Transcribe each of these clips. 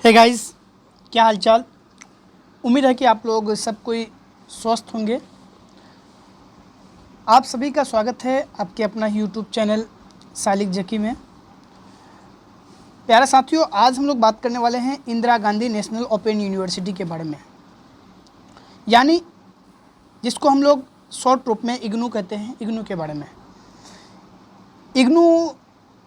Hey guys, क्या हालचाल। उम्मीद है कि आप लोग सब कोई स्वस्थ होंगे। आप सभी का स्वागत है आपके अपना यूट्यूब चैनल सालिक जकी में। प्यारे साथियों, आज हम लोग बात करने वाले हैं Indira Gandhi national open university के बारे में, यानी जिसको हम लोग शॉर्ट रूप में इग्नू कहते हैं। इग्नू के बारे में, इग्नू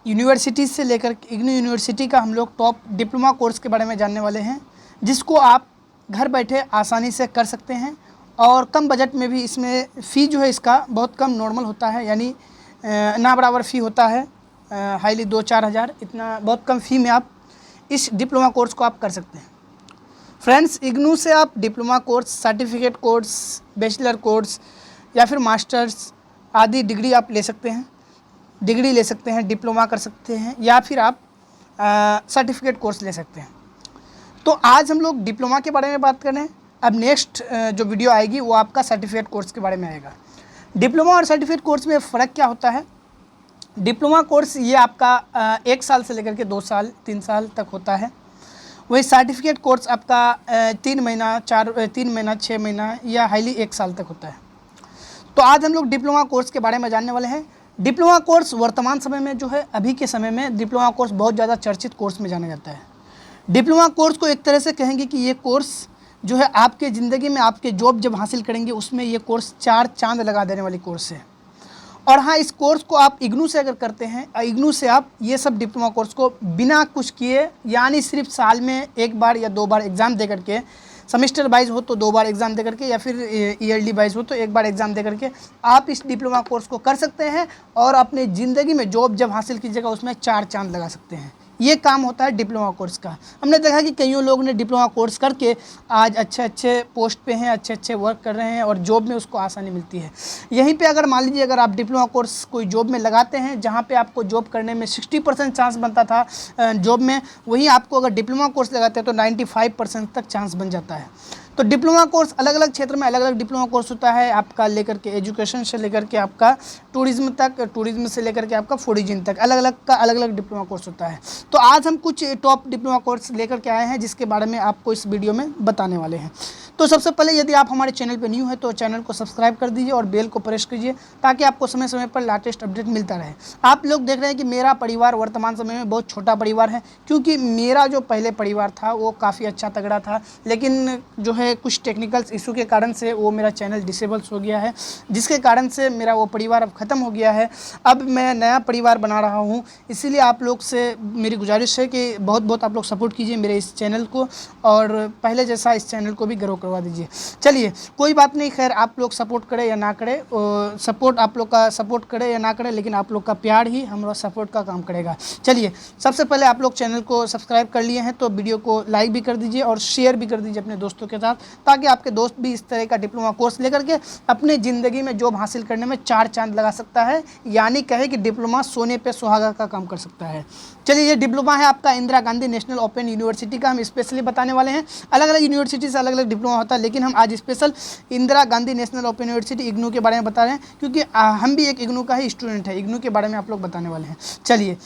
यूनिवर्सिटी से लेकर इग्नू यूनिवर्सिटी का हम लोग टॉप डिप्लोमा कोर्स के बारे में जानने वाले हैं, जिसको आप घर बैठे आसानी से कर सकते हैं और कम बजट में भी। इसमें फ़ी जो है इसका बहुत कम नॉर्मल होता है, यानी ना बराबर फ़ी होता है, हाईली 2-4 हज़ार, इतना बहुत कम फ़ी में आप इस डिप्लोमा कोर्स को आप कर सकते हैं। फ्रेंड्स, इग्नू से आप diploma course, certificate course, bachelor course या फिर मास्टर्स आदि डिग्री आप ले सकते हैं। डिग्री ले सकते हैं, डिप्लोमा कर सकते हैं या फिर आप सर्टिफिकेट कोर्स ले सकते हैं। तो आज हम लोग डिप्लोमा के बारे में बात करें। अब नेक्स्ट जो वीडियो आएगी वो आपका सर्टिफिकेट कोर्स के बारे में आएगा। डिप्लोमा और सर्टिफिकेट कोर्स में फ़र्क क्या होता है? डिप्लोमा कोर्स ये आपका 1 साल से लेकर के 2 साल 3 साल तक होता है। वही सर्टिफिकेट कोर्स आपका 3 महीना 6 महीना या हाईली 1 साल तक होता है। तो आज हम लोग डिप्लोमा कोर्स के बारे में जानने वाले हैं। डिप्लोमा कोर्स वर्तमान समय में जो है, अभी के समय में डिप्लोमा कोर्स बहुत ज़्यादा चर्चित कोर्स में जाना जाता है। डिप्लोमा कोर्स को एक तरह से कहेंगे कि ये कोर्स जो है आपके ज़िंदगी में, आपके जॉब जब हासिल करेंगे उसमें ये कोर्स 4 चांद लगा देने वाली कोर्स है। और हाँ, इस कोर्स को आप इग्नू से अगर करते हैं, इग्नू से आप ये सब डिप्लोमा कोर्स को बिना कुछ किए, यानी सिर्फ साल में 1 बार या 2 बार एग्ज़ाम दे करके, सेमेस्टर वाइज हो तो 2 बार एग्ज़ाम दे करके, या फिर ईयरली वाइज हो तो 1 बार एग्ज़ाम दे करके आप इस डिप्लोमा कोर्स को कर सकते हैं और अपने ज़िंदगी में जॉब जब हासिल कीजिएगा उसमें 4 चांद लगा सकते हैं। ये काम होता है डिप्लोमा कोर्स का। हमने देखा कि कईयों लोग ने डिप्लोमा कोर्स करके आज अच्छे पोस्ट पे हैं, अच्छे वर्क कर रहे हैं और जॉब में उसको आसानी मिलती है। यहीं पे अगर मान लीजिए, अगर आप डिप्लोमा कोर्स कोई जॉब में लगाते हैं जहाँ पे आपको जॉब करने में 60% चांस बनता था जॉब में, वहीं आपको अगर डिप्लोमा कोर्स लगाते हैं तो 95% तक चांस बन जाता है। तो डिप्लोमा कोर्स अलग अलग क्षेत्र में अलग अलग डिप्लोमा कोर्स होता है। आपका लेकर के एजुकेशन से लेकर के आपका टूरिज्म तक, टूरिज्म से लेकर के आपका फूडिज्म तक, अलग अलग का अलग अलग डिप्लोमा कोर्स होता है। तो आज हम कुछ टॉप डिप्लोमा कोर्स लेकर के आए हैं जिसके बारे में आपको इस वीडियो में बताने वाले हैं। तो सबसे पहले, यदि आप हमारे चैनल पर न्यू है तो चैनल को सब्सक्राइब कर दीजिए और बेल को प्रेस कीजिए ताकि आपको समय समय पर लेटेस्ट अपडेट मिलता रहे। आप लोग देख रहे हैं कि मेरा परिवार वर्तमान समय में बहुत छोटा परिवार है, क्योंकि मेरा जो पहले परिवार था वो काफ़ी अच्छा तगड़ा था, लेकिन जो है कुछ टेक्निकल इशू के कारण से वो मेरा चैनल डिसेबल्स हो गया है, जिसके कारण से मेरा वो परिवार अब ख़त्म हो गया है। अब मैं नया परिवार बना रहा हूँ, इसीलिए आप लोग से मेरी गुजारिश है कि बहुत बहुत आप लोग सपोर्ट कीजिए मेरे इस चैनल को और पहले जैसा इस चैनल को भी ग्रो करवा दीजिए। चलिए, कोई बात नहीं, खैर आप लोग सपोर्ट करें या ना करें, आप लोग का सपोर्ट करें या ना करें, लेकिन आप लोग का प्यार ही हमारा सपोर्ट का काम करेगा। चलिए, सबसे पहले आप लोग चैनल को सब्सक्राइब कर लिए हैं तो वीडियो को लाइक भी कर दीजिए और शेयर भी कर दीजिए अपने दोस्तों के साथ, ताकि आपके दोस्त भी इस तरह का डिप्लोमा कोर्स लेकर के अपने ज़िंदगी में जॉब हासिल करने में 4 चांद लगा सकता है, यानी कहे कि डिप्लोमा सोने पे सुहागा का काम कर सकता है। चलिए, ये डिप्लोमा है आपका Indira Gandhi national open university का। हम स्पेशली बताने वाले हैं, अलग अलग यूनिवर्सिटी से अलग अलग डिप्लोमा होता है, लेकिन हम आज special Indira Gandhi national open university IGNOU के बारे में बता रहे हैं, क्योंकि हम भी एक इग्नू का ही स्टूडेंट है। इग्नू के बारे में आप लोग बताने वाले हैं। चलिए,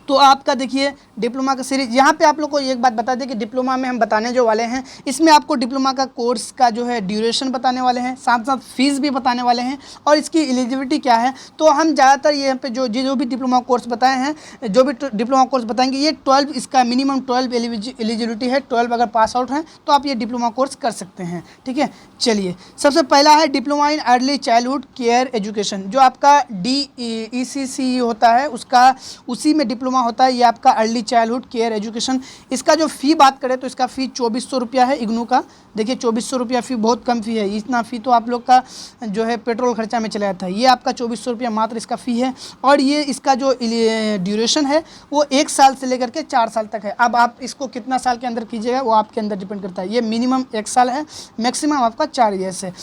तो आपका देखिए डिप्लोमा का सीरीज, यहाँ पे आप लोग को एक बात बता दें कि डिप्लोमा में हम बताने जो वाले हैं, इसमें आपको डिप्लोमा का कोर्स का जो है ड्यूरेशन बताने वाले हैं, साथ साथ फीस भी बताने वाले हैं और इसकी एलिजिबिलिटी क्या है। तो हम ज़्यादातर यहाँ पे जो भी डिप्लोमा कोर्स बताए हैं, जो भी डिप्लोमा कोर्स बताएंगे, ये 12 इसका मिनिमम 12 एलिजिबिलिटी है। 12 अगर पास आउट हैं तो आप ये डिप्लोमा कोर्स कर सकते हैं। ठीक है, चलिए, सबसे पहला है diploma in early childhood care education, जो आपका DECC होता है, उसका उसी में डिप्लोमा होता है। ये आपका अर्ली चाइल्डहुड केयर एजुकेशन। इसका जो फ़ी बात करें तो इसका फ़ी 2400 रुपया है इग्नू का। देखिए, 2400 रुपया फ़ी बहुत कम फ़ी है। इतना फ़ी तो आप लोग का जो है पेट्रोल खर्चा में चला जाता है। ये आपका 2400 रुपया मात्र इसका फ़ी है। और ये इसका जो ड्यूरेशन है वो 1 साल से लेकर के 4 साल तक है। अब आप इसको कितना साल के अंदर कीजिएगा वो आपके अंदर डिपेंड करता है। ये मिनिमम 1 साल है, मैक्सिमम आपका 4 ईयर्स है।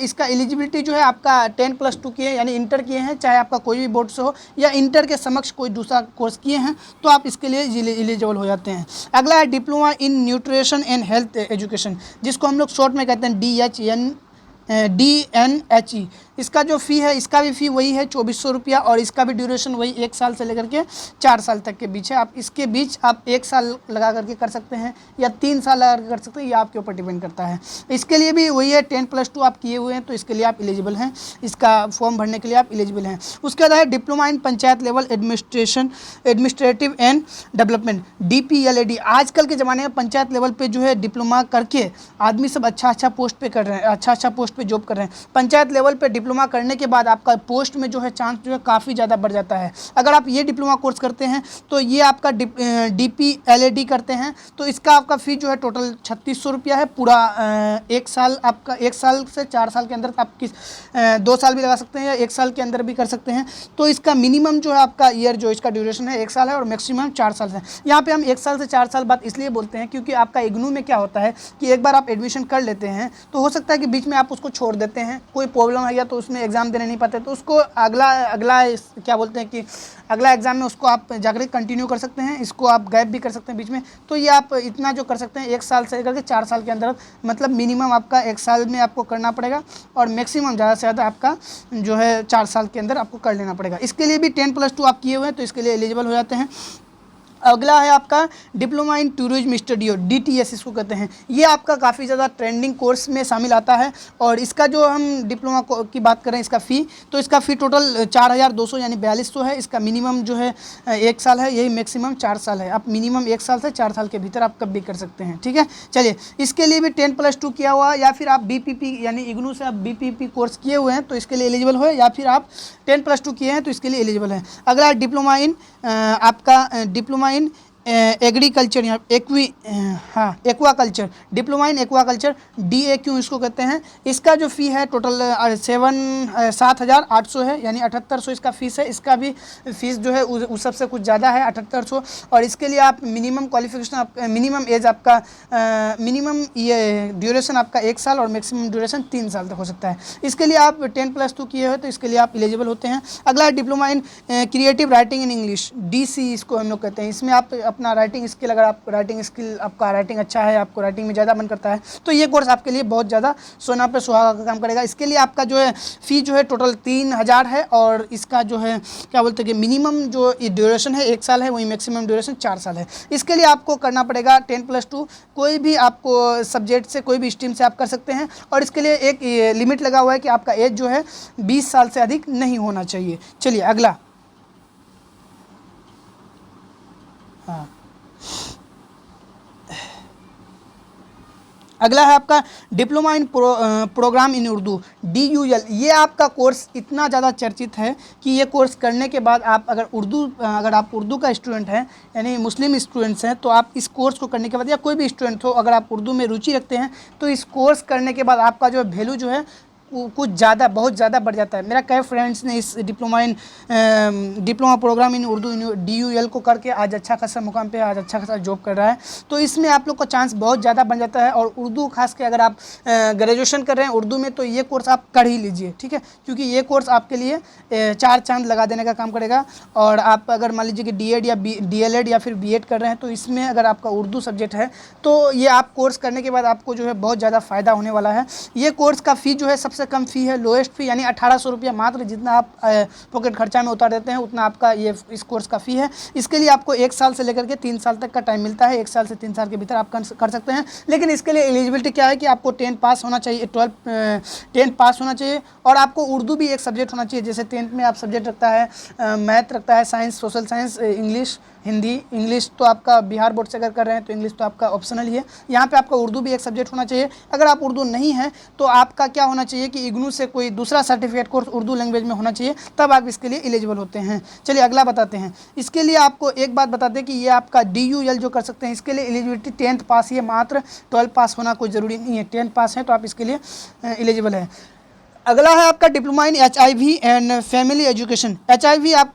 इसका एलिजिबिलिटी जो है आपका 10+2 की है, यानी इंटर किए हैं, चाहे आपका कोई भी बोर्ड से हो या इंटर के समक्ष कोई दूसरा कोर्स किए हैं तो आप इसके लिए एलिजिबल हो जाते हैं। अगला है diploma in nutrition and health education, जिसको हम लोग शॉर्ट में कहते हैं DNHE। इसका जो फ़ी है, इसका भी फ़ी वही है 2400 रुपया, और इसका भी ड्यूरेशन वही 1 साल से लेकर के 4 साल तक के बीच है। आप इसके बीच आप 1 साल लगा करके कर सकते हैं या 3 साल लगा करके कर सकते हैं, ये आपके ऊपर डिपेंड करता है। इसके लिए भी वही है 10+2 आप किए हुए हैं तो इसके लिए आप एलिजिबल हैं, इसका फॉर्म भरने के लिए आप एलिजिबल हैं। उसके बाद है diploma in panchayat level administrative and development, DPLAD। आजकल के ज़माने में पंचायत लेवल पे जो है डिप्लोमा करके आदमी सब अच्छा पोस्ट पे कर रहे हैं, अच्छा पोस्ट पे जॉब कर रहे हैं। पंचायत लेवल पे डिप्लोमा करने के बाद आपका पोस्ट में जो है चांस जो है काफ़ी ज़्यादा बढ़ जाता है। अगर आप ये डिप्लोमा कोर्स करते हैं तो ये आपका DPLAD करते हैं तो इसका आपका फ़ी जो है टोटल 3600 रुपया है पूरा 1 साल। आपका 1 साल से 4 साल के अंदर आप 2 साल भी लगा सकते हैं या 1 साल के अंदर भी कर सकते हैं। तो इसका मिनिमम जो है आपका ईयर जो इसका ड्यूरेशन है 1 साल है और मैक्सिमम 4 साल है। यहाँ पे हम 1 साल से 4 साल बाद इसलिए बोलते हैं क्योंकि आपका इग्नू में क्या होता है कि एक बार आप एडमिशन कर लेते हैं तो हो सकता है कि बीच में आप उसको छोड़ देते हैं, कोई प्रॉब्लम है या तो उसमें एग्ज़ाम देने नहीं पाते तो उसको अगला क्या बोलते हैं कि अगला एग्ज़ाम में उसको आप जाकर कंटिन्यू कर सकते हैं, इसको आप गैप भी कर सकते हैं बीच में। तो ये आप इतना जो कर सकते हैं 1 साल से लेकर के 4 साल के अंदर, मतलब मिनिमम आपका 1 साल में आपको करना पड़ेगा और मैक्सिमम ज़्यादा से ज़्यादा आपका जो है 4 साल के अंदर आपको कर लेना पड़ेगा। इसके लिए भी 10+2 आप किए हुए हैं तो इसके लिए एलिजिबल हो जाते हैं। अगला है आपका डिप्लोमा इन टूरिज्म स्टडी, DTS इसको कहते हैं। ये आपका काफ़ी ज़्यादा ट्रेंडिंग कोर्स में शामिल आता है और इसका जो हम डिप्लोमा की बात करें इसका फ़ी, तो इसका फ़ी टोटल 4200 यानी 4200 है। इसका मिनिमम जो है 1 साल है, यही मैक्सिमम 4 साल है। आप मिनिमम 1 साल से 4 साल के भीतर आप कब भी कर सकते हैं, ठीक है। चलिए, इसके लिए भी 10+2 किया हुआ या फिर आप BPP यानी इग्नू से आप BPP कोर्स किए हुए हैं तो इसके लिए एलिजिबल हो, या फिर आप 10+2 किए हैं तो इसके लिए एलिजिबल है। अगला डिप्लोमा इन आपका डिप्लोमा इन एग्रीकल्चर या aquaculture, diploma in aquaculture DAQ इसको कहते हैं। इसका जो फ़ी है टोटल 7,800 है यानी 7800 इसका फ़ीस है। इसका भी फ़ीस जो है उस सबसे कुछ ज़्यादा है 7800, और इसके लिए आप मिनिमम क्वालिफिकेशन मिनिमम एज आपका मिनिमम ये ड्यूरेशन आपका 1 साल और मैक्सिमम ड्यूरेशन 3 साल तक हो सकता है। इसके लिए आप 10+2 किए हो तो इसके लिए आप एलिजिबल होते हैं। अगला है diploma in creative writing in English, DC इसको हम लोग कहते हैं। इसमें आप अपना राइटिंग स्किल, अगर आप राइटिंग स्किल आपका राइटिंग अच्छा है, आपको राइटिंग में ज़्यादा मन करता है तो ये कोर्स आपके लिए बहुत ज़्यादा सोना पे सुहागा का काम करेगा। इसके लिए आपका जो है फ़ी जो है टोटल 3000 है और इसका जो है क्या बोलते हैं कि मिनिमम जो ड्यूरेशन है 1 साल है, वही मैक्सिमम ड्यूरेशन 4 साल है। इसके लिए आपको करना पड़ेगा 10+2, कोई भी आपको सब्जेक्ट से कोई भी स्ट्रीम से आप कर सकते हैं और इसके लिए एक लिमिट लगा हुआ है कि आपका एज जो है 20 साल से अधिक नहीं होना चाहिए। चलिए अगला, हाँ अगला है आपका diploma in program in Urdu, DUL। ये आपका कोर्स इतना ज़्यादा चर्चित है कि ये कोर्स करने के बाद आप अगर आप उर्दू का स्टूडेंट हैं यानी मुस्लिम स्टूडेंट्स हैं तो आप इस कोर्स को करने के बाद, या कोई भी स्टूडेंट हो अगर आप उर्दू में रुचि रखते हैं तो इस कोर्स करने के बाद आपका जो वैल्यू जो है कुछ ज़्यादा बहुत ज़्यादा बढ़ जाता है। मेरा कई फ्रेंड्स ने इस diploma programme in Urdu DUL को करके आज अच्छा खासा मुकाम पे, आज अच्छा खासा जॉब कर रहा है। तो इसमें आप लोग का चांस बहुत ज़्यादा बन जाता है और उर्दू खास के अगर आप ग्रेजुएशन कर रहे हैं उर्दू में तो ये कोर्स आप कर ही लीजिए, ठीक है, क्योंकि ये कोर्स आपके लिए 4 चांद लगा देने का काम करेगा। और आप अगर मान लीजिए कि D.Ed या DLED या फिर B.Ed कर रहे हैं तो इसमें अगर आपका उर्दू सब्जेक्ट है तो ये आप कोर्स करने के बाद आपको जो है बहुत ज़्यादा फ़ायदा होने वाला है। ये कोर्स का फ़ी जो है सबसे कम फ़ी है, लोएस्ट फ़ी यानी 1800 रुपया मात्र, जितना आप पॉकेट खर्चा में उतार देते हैं उतना आपका ये इस कोर्स का फ़ी है। इसके लिए आपको 1 साल से लेकर के 3 साल तक का टाइम मिलता है, 1 साल से 3 साल के भीतर आप कर सकते हैं। लेकिन इसके लिए एलिजिबिलिटी क्या है कि आपको 10 पास होना चाहिए, 10 पास होना चाहिए और आपको उर्दू भी एक सब्जेक्ट होना चाहिए। जैसे 10th में आप सब्जेक्ट रखता है मैथ रखता है, science, social science, English, Hindi. English तो आपका बिहार बोर्ड से अगर कर रहे हैं तो इंग्लिश तो आपका ऑप्शनल ही है। यहाँ पे आपका उर्दू भी एक सब्जेक्ट होना चाहिए। अगर आप उर्दू नहीं है तो आपका क्या होना चाहिए कि इग्नू से कोई दूसरा सर्टिफिकेट कोर्स उर्दू लैंग्वेज में होना चाहिए, तब आप इसके लिए एलिजिबल होते हैं। चलिए अगला बताते हैं। इसके लिए आपको एक बात बताते हैं कि ये आपका DUL जो कर सकते हैं इसके लिए एलिजिबिलिटी 10th पास ही है, मात्र 12 पास होना कोई ज़रूरी नहीं है, 10 पास है तो आप इसके लिए एलिजिबल है। अगला है आपका diploma in HIV and family education. HIV आप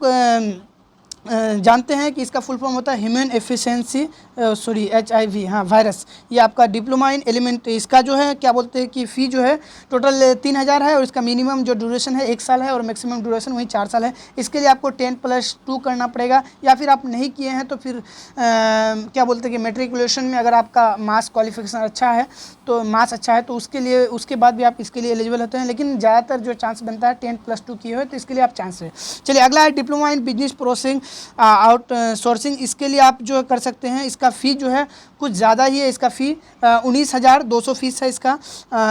जानते हैं कि इसका फुल फॉर्म होता है ह्यूमन एफिशिएंसी HIV, हाँ, वायरस। ये आपका डिप्लोमा इन एलिमेंट, इसका जो है क्या बोलते हैं कि फ़ी जो है टोटल 3000 है और इसका मिनिमम जो ड्यूरेशन है 1 साल है और मैक्सिमम ड्यूरेशन वही 4 साल है। इसके लिए आपको 10+2 करना पड़ेगा, या फिर आप नहीं किए हैं तो फिर क्या बोलते हैं कि मेट्रिकुलेशन में अगर आपका मास क्वालिफिकेशन अच्छा है तो मास अच्छा है तो उसके लिए उसके बाद भी आप इसके लिए एलिजिबल होते हैं, लेकिन ज़्यादातर जो चांस बनता है 10+2 किए हुए तो इसके लिए आप चांस है। चलिए अगला है diploma in business processing outsourcing. इसके लिए आप जो कर सकते हैं, इसका फ़ी जो है कुछ ज़्यादा ही है, इसका फ़ी 19,200 फीस है इसका,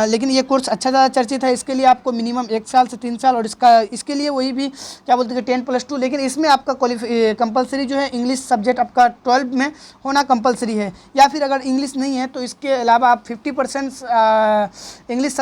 लेकिन ये कोर्स अच्छा ज़्यादा चर्चित है। इसके लिए आपको मिनिमम 1 साल से 3 साल और इसके लिए वही भी क्या बोलते हैं 10+2, लेकिन इसमें आपका कंपलसरी जो है इंग्लिश सब्जेक्ट आपका 12 में होना कंपलसरी है, या फिर अगर इंग्लिश नहीं है तो इसके अलावा आप 50% इंग्लिश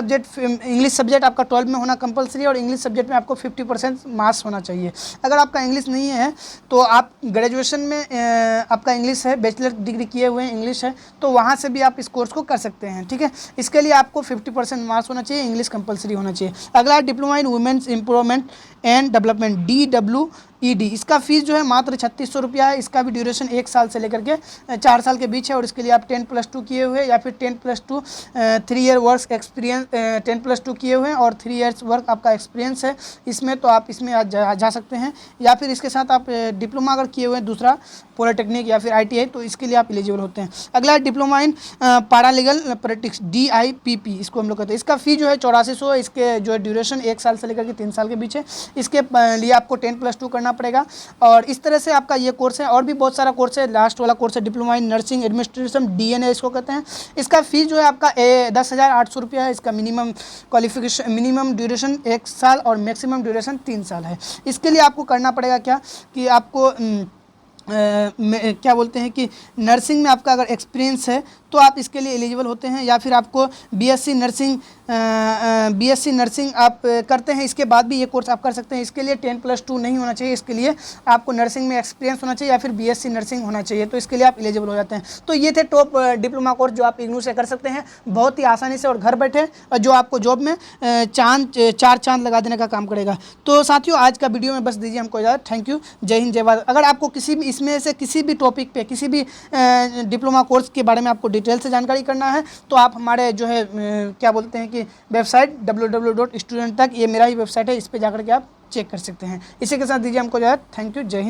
सब्जेक्ट आपका 12 में होना कंपलसरी है और इंग्लिश सब्जेक्ट में आपको 50% मार्क्स होना चाहिए। अगर आपका इंग्लिश नहीं है तो आप ग्रेजुएशन में आपका इंग्लिश है, बैचलर डिग्री किए हुए हैं, इंग्लिश है, तो वहाँ से भी आप इस कोर्स को कर सकते हैं, ठीक है। इसके लिए आपको 50% मार्क्स होना चाहिए, इंग्लिश कंपलसरी होना चाहिए। अगला diploma in women's empowerment and development DWED। इसका फीस जो है मात्र 3600 रुपया है। इसका भी ड्यूरेशन 1 साल से लेकर के 4 साल के बीच है और इसके लिए आप 10+2 किए हुए या फिर 10+2 3 ईयर वर्क एक्सपीरियंस 10+2 किए हुए हैं और 3 इयर्स वर्क आपका एक्सपीरियंस है इसमें, तो आप इसमें जा सकते हैं, या फिर इसके साथ आप डिप्लोमा अगर किए हुए हैं दूसरा पॉलिटेक्निक या फिर ITI तो इसके लिए आप एलिजिबल होते हैं। अगला डिप्लोमा इन पैरालीगल प्रैक्टिस DIPP, इसको हम लोग कहते हैं। इसका फ़ी जो है 8400 है। इसके जो है ड्यूरेशन 1 साल से लेकर के 3 साल के बीच है। इसके लिए आपको 10+2 करना पड़ेगा और इस तरह से आपका ये कोर्स है। और भी बहुत सारा कोर्स है। लास्ट वाला कोर्स है diploma in nursing administration DNA इसको कहते हैं। इसका फ़ी जो है आपका 10,800 रुपया है। इसका मिनिमम क्वालिफिकेशन मिनिमम ड्यूरेशन 1 साल और मैक्सिमम ड्यूरेशन 3 साल है। इसके लिए आपको करना पड़ेगा क्या कि आपको क्या बोलते हैं कि नर्सिंग में आपका अगर एक्सपीरियंस है तो आप इसके लिए एलिजिबल होते हैं, या फिर आपको BSc नर्सिंग आप करते हैं इसके बाद भी ये कोर्स आप कर सकते हैं। इसके लिए 10+2 नहीं होना चाहिए, इसके लिए आपको नर्सिंग में एक्सपीरियंस होना चाहिए या फिर BSc नर्सिंग होना चाहिए, तो इसके लिए आप एलिजिबल हो जाते हैं। तो ये थे टॉप डिप्लोमा कोर्स जो आप इग्नू से कर सकते हैं बहुत ही आसानी से और घर बैठे, जो आपको जॉब में 4 चांद लगा देने का काम करेगा। तो साथियों आज का वीडियो में बस दीजिए हमको इजाज़त। थैंक यू, जय हिंद, जय भारत। अगर आपको किसी भी इसमें से किसी भी टॉपिक पे किसी भी डिप्लोमा कोर्स के बारे में आपको डिटेल से जानकारी करना है तो आप हमारे जो है क्या बोलते हैं कि वेबसाइट www.student तक, ये मेरा ही वेबसाइट है, इस पे जाकर के आप चेक कर सकते हैं। इसी के साथ दीजिए हमको इजाज़त। थैंक यू, जय हिंद।